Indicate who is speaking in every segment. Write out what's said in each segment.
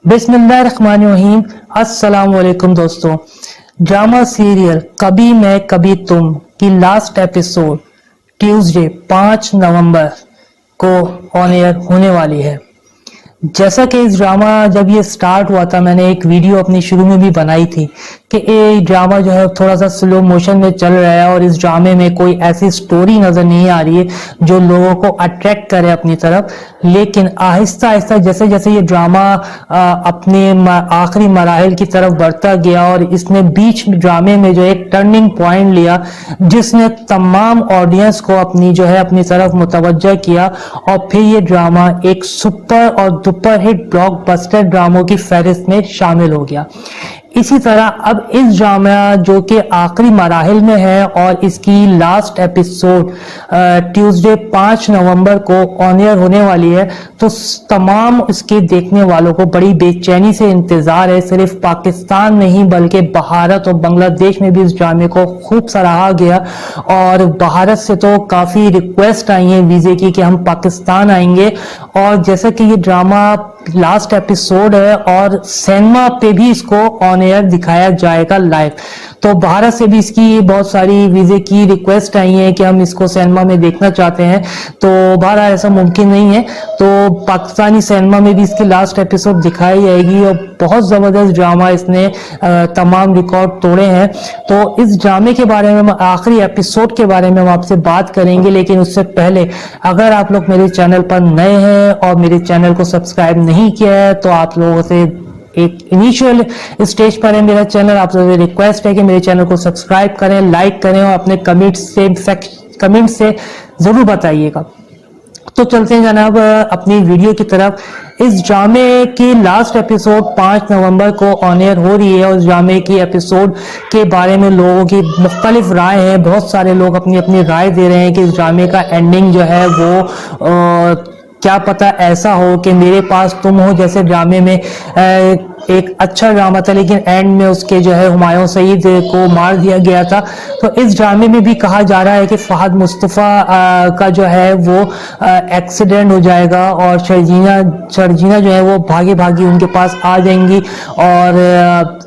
Speaker 1: बिस्मिल्लाहिर्रहमानिर्रहीम। अस्सलाम वालेकुम दोस्तों। ड्रामा सीरियल कभी मैं कभी तुम की लास्ट एपिसोड ट्यूसडे 5 नवंबर को ऑन एयर होने वाली है। जैसा कि इस ड्रामा जब ये स्टार्ट हुआ था, मैंने एक वीडियो अपनी शुरू में भी बनाई थी कि ये ड्रामा जो है थोड़ा सा स्लो मोशन में चल रहा है और इस ड्रामे में कोई ऐसी स्टोरी नजर नहीं आ रही है जो लोगों को अट्रैक्ट करे अपनी तरफ। लेकिन आहिस्ता आहिस्ता जैसे जैसे ये ड्रामा अपने आखिरी मराहिल की तरफ बढ़ता गया और इसने बीच ड्रामे में जो एक टर्निंग पॉइंट लिया जिसने तमाम ऑडियंस को अपनी जो है अपनी तरफ मुतवज्जह किया और फिर ये ड्रामा एक सुपर और सुपरहिट ब्लॉकबस्टर ड्रामों की फहरिस्त में शामिल हो गया। इसी तरह अब इस ड्रामा जो कि आखिरी मराहिल में है और इसकी लास्ट एपिसोड ट्यूसडे 5 नवंबर को ऑन एयर होने वाली है, तो तमाम इसके देखने वालों को बड़ी बेचैनी से इंतजार है। सिर्फ पाकिस्तान नहीं बल्कि भारत और बांग्लादेश में भी इस ड्रामे को खूब सराहा गया और भारत से तो काफी रिक्वेस्ट आई है वीजे की कि हम पाकिस्तान आएंगे। और जैसा कि ये ड्रामा लास्ट एपिसोड है और सिनेमा पे भी इसको ऑन एयर दिखाया जाएगा लाइव, तो भारत से भी इसकी बहुत सारी वीजे की रिक्वेस्ट आई है कि हम इसको सिनेमा में देखना चाहते हैं। तो बहरहाल ऐसा मुमकिन नहीं है, तो पाकिस्तानी सिनेमा में भी इसकी लास्ट एपिसोड दिखाई जाएगी और बहुत जबरदस्त ड्रामा इसने तमाम रिकॉर्ड तोड़े हैं। तो इस ड्रामे के बारे में आखिरी एपिसोड के बारे में हम आपसे बात करेंगे, लेकिन उससे पहले अगर आप लोग मेरे चैनल पर नए हैं और मेरे चैनल को सब्सक्राइब नहीं किया है तो आप लोगों से एक इनिशियल स्टेज पर है मेरा चैनल, आप लोगों से रिक्वेस्ट है कि मेरे चैनल को सब्सक्राइब करें, लाइक करें और अपने कमेंट से जरूर बताइएगा। तो चलते हैं जनाब अपनी वीडियो की तरफ। इस ड्रामे की लास्ट एपिसोड 5 नवंबर को ऑन एयर हो रही है और इस ड्रामे की एपिसोड के बारे में लोगों की मुख्तलिफ राय है। बहुत सारे लोग अपनी अपनी राय दे रहे हैं कि इस ड्रामे का एंडिंग जो है वो क्या पता ऐसा हो कि मेरे पास तुम हो जैसे ड्रामे में एक अच्छा ड्रामा था लेकिन एंड में उसके जो है हुमायूं सईद को मार दिया गया था। तो इस ड्रामे में भी कहा जा रहा है कि फहद मुस्तफ़ा का जो है वो एक्सीडेंट हो जाएगा और शर्जीना जो है वो भागी भागी उनके पास आ जाएंगी और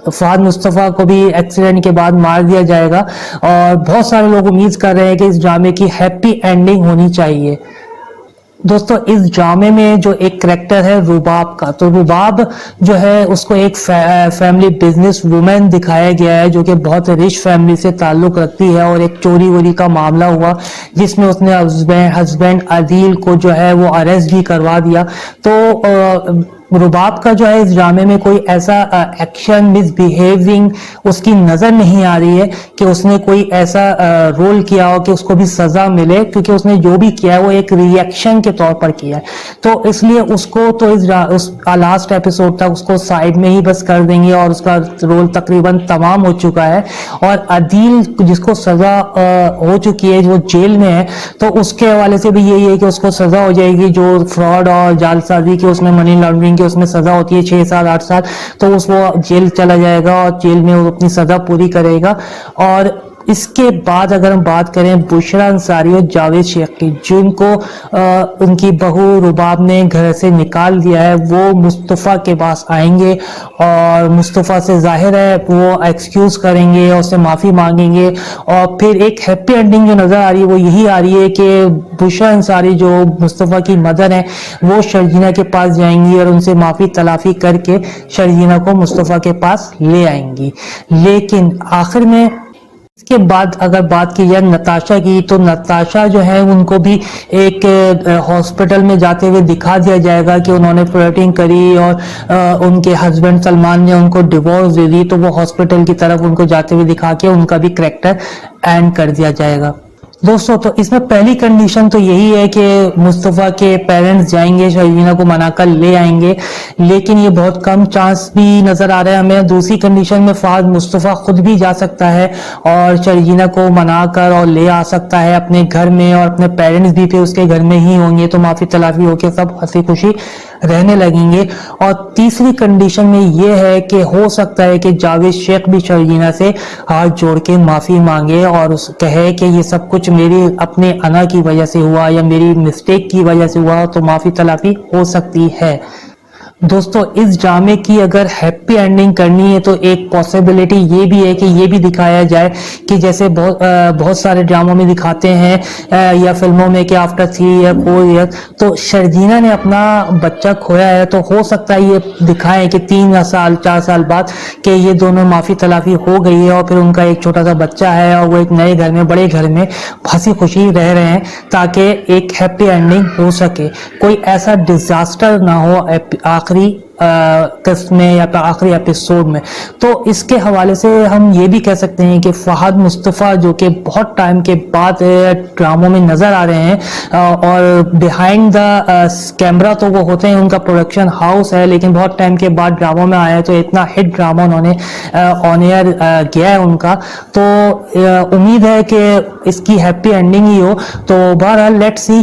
Speaker 1: फहद मुस्तफ़ा को भी एक्सीडेंट के बाद मार दिया जाएगा। और बहुत सारे लोग उम्मीद कर रहे हैं कि इस ड्रामे की हैप्पी एंडिंग होनी चाहिए। दोस्तों इस ड्रामे में जो एक कैरेक्टर है रुबाब का, तो रुबाब जो है उसको एक फैमिली बिजनेस वुमेन दिखाया गया है जो कि बहुत रिच फैमिली से ताल्लुक रखती है और एक चोरी वोरी का मामला हुआ जिसमें उसने हस्बैंड आदिल को जो है वो अरेस्ट भी करवा दिया। तो रुबाब का जो है इस ड्रामे में कोई ऐसा एक्शन मिसबिहेविंग उसकी नजर नहीं आ रही है कि उसने कोई ऐसा रोल किया हो कि उसको भी सजा मिले, क्योंकि उसने जो भी किया है वो एक रिएक्शन के तौर पर किया है। तो इसलिए उसको तो उस लास्ट एपिसोड तक उसको साइड में ही बस कर देंगे और उसका रोल तकरीबन तमाम हो चुका है। और आदिल जिसको सजा हो चुकी है वो जेल में है, तो उसके हवाले से भी यही है कि उसको सजा हो जाएगी। जो फ्रॉड और जालसाजी की उसमें मनी लॉन्ड्रिंग की उसमें सजा होती है 6 साल 8 साल, तो उसको जेल चला जाएगा और जेल में वो अपनी सजा पूरी करेगा। और इसके बाद अगर हम बात करें बुशरा अंसारी और जावेद शेख की, जिनको उनकी बहू रुबाब ने घर से निकाल दिया है, वो मुस्तफ़ा के पास आएंगे और मुस्तफ़ा से जाहिर है वो एक्सक्यूज करेंगे और उससे माफ़ी मांगेंगे। और फिर एक हैप्पी एंडिंग जो नज़र आ रही है वो यही आ रही है कि बुशरा अंसारी जो मुस्तफ़ा की मदर है वो शर्जीना के पास जाएंगी और उनसे माफ़ी तलाफ़ी करके शर्जीना को मुस्तफ़ा के पास ले आएंगी। लेकिन आखिर में इसके बाद अगर बात की जाए नताशा की, तो नताशा जो है उनको भी एक हॉस्पिटल में जाते हुए दिखा दिया जाएगा कि उन्होंने फ्लर्टिंग करी और उनके हस्बैंड सलमान ने उनको डिवोर्स दे दी, तो वो हॉस्पिटल की तरफ उनको जाते हुए दिखा के उनका भी कैरेक्टर एंड कर दिया जाएगा। दोस्तों तो इसमें पहली कंडीशन तो यही है कि मुस्तफ़ा के पेरेंट्स जाएंगे शर्जीना को मनाकर ले आएंगे, लेकिन ये बहुत कम चांस भी नजर आ रहा है हमें। दूसरी कंडीशन में फहद मुस्तफ़ा खुद भी जा सकता है और शर्जीना को मनाकर और ले आ सकता है अपने घर में और अपने पेरेंट्स भी फिर उसके घर में ही होंगे, तो माफी तलाफी होकर सब हंसी खुशी रहने लगेंगे। और तीसरी कंडीशन में ये है कि हो सकता है कि जावेद शेख भी शर्जीना से हाथ जोड़ के माफी मांगे और उस कहे कि ये सब कुछ मेरी अपने अना की वजह से हुआ या मेरी मिस्टेक की वजह से हुआ, तो माफी तलाफी हो सकती है। दोस्तों इस ड्रामे की अगर हैप्पी एंडिंग करनी है तो एक पॉसिबिलिटी ये भी है कि ये भी दिखाया जाए कि जैसे बहुत सारे ड्रामों में दिखाते हैं या फिल्मों में कि आफ्टर 3 ईयर 4 ईयर तो शर्जीना ने अपना बच्चा खोया है, तो हो सकता है ये दिखाएं कि 3 साल 4 साल बाद कि ये दोनों माफी तलाफी हो गई है और फिर उनका एक छोटा सा बच्चा है और वो एक नए घर में बड़े घर में हंसी खुशी रह रहे हैं, ताकि एक हैप्पी एंडिंग हो सके, कोई ऐसा डिजास्टर ना हो आखिरी किस्त में या आखिरी एपिसोड में। तो इसके हवाले से हम ये भी कह सकते हैं कि फहद मुस्तफ़ा जो कि बहुत टाइम के बाद ड्रामों में नजर आ रहे हैं और बिहाइंड द कैमरा तो वो होते हैं, उनका प्रोडक्शन हाउस है, लेकिन बहुत टाइम के बाद ड्रामों में आया है, तो इतना हिट ड्रामा उन्होंने ऑन एयर किया है उनका, तो उम्मीद है कि इसकी हैप्पी एंडिंग ही हो। तो बहरहाल लेट्स सी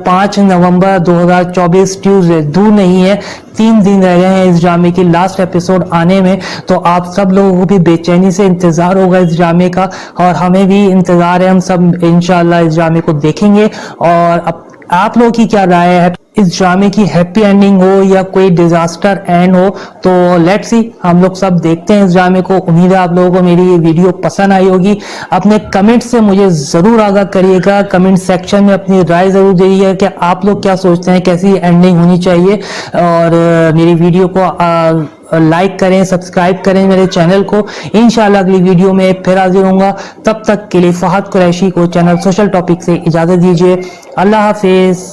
Speaker 1: 5 नवंबर 2024 ट्यूसडे दूर नहीं है, 3 दिन रह गए हैं इस ड्रामे की लास्ट एपिसोड आने में, तो आप सब लोगों को भी बेचैनी से इंतजार होगा इस ड्रामे का और हमें भी इंतजार है, हम सब इंशाल्लाह इस ड्रामे को देखेंगे। और अब आप लोगों की क्या राय है, इस ड्रामे की हैप्पी एंडिंग हो या कोई डिजास्टर एंड हो, तो लेट्स सी, हम लोग सब देखते हैं इस ड्रामे को। उम्मीद है आप लोगों को मेरी ये वीडियो पसंद आई होगी। अपने कमेंट से मुझे जरूर आगाह करिएगा, कमेंट सेक्शन में अपनी राय जरूर दीजिएगा कि आप लोग क्या सोचते हैं कैसी एंडिंग होनी चाहिए, और मेरी वीडियो को लाइक करें, सब्सक्राइब करें मेरे चैनल को। इंशाल्लाह अगली वीडियो में फिर हाजिर होऊंगा, तब तक के लिए फहद कुरैशी को चैनल सोशल टॉपिक से इजाजत दीजिए। अल्लाह हाफिज।